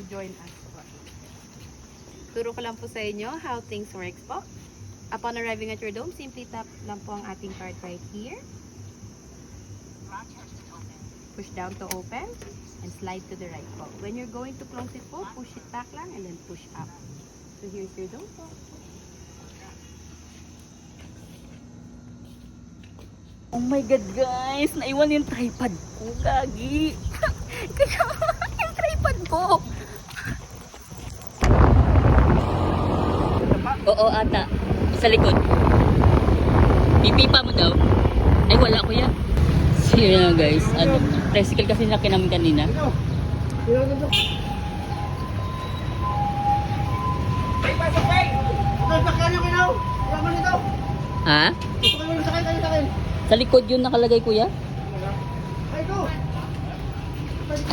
join us po. Turo ko lang po sa inyo how things works po. Upon arriving at your dome, simply tap lang po ang ating card right here. Push down to open and slide to the right po. When you're going to close it po, push it back lang and then push up. So here's your dome po. Oh my God, guys! Naiwan yung tripod ko, gagi! Kaya yung tripod ko! Oo, ata. Sa likod. Pipipa mo daw. Ay, wala ko yan. So, yun na guys. Ano, tricycle kasi na namin kanina. Ha? Sa likod yun nakalagay, kuya?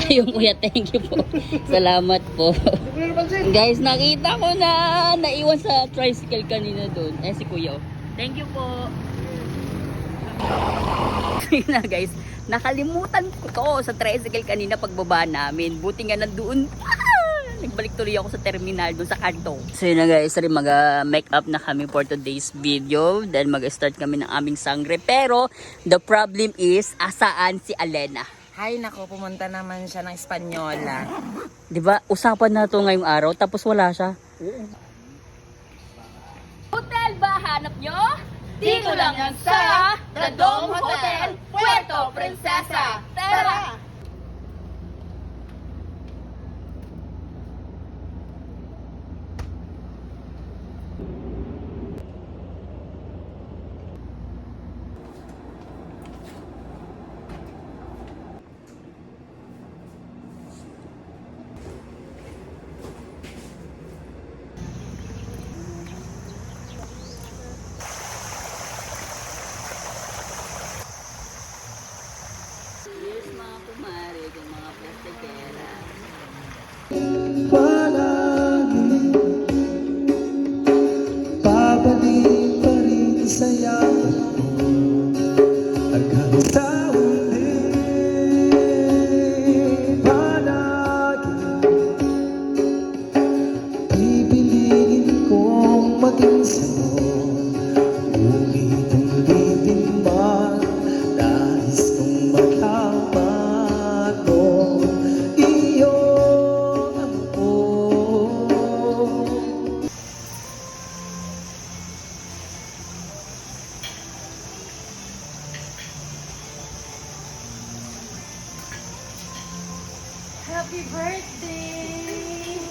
Ayun, kuya, thank you po. Salamat po. Guys, nakita ko na naiwan sa tricycle kanina doon. Eh, si kuya. Thank you po. Yun na guys, nakalimutan ko to sa tricycle kanina pagbaba namin. Buti nga nandoon. Nagbalik tuloy ako sa terminal doon sa kanto. So yun na guys, mag-make up na kami for today's video. Then mag-start kami ng aming sangre. Pero the problem is, asaan si Alena? Hay nako, pumunta naman siya ng Espanyola. 'Di ba? Usapan na to ngayong araw tapos wala siya. Hotel ba hanap nyo? Dito lang yan sa The Dome Hotel, Puerto Princesa. Tara! Yes, mga kumare, yung mga plastikera. Babalik pa rin sa yaman mo hanggang sa huli. Palagi bibilingin kong maging sa'yo. Ulit-ulitin man nais kong malaman mo. Iyo ako. Happy birthday!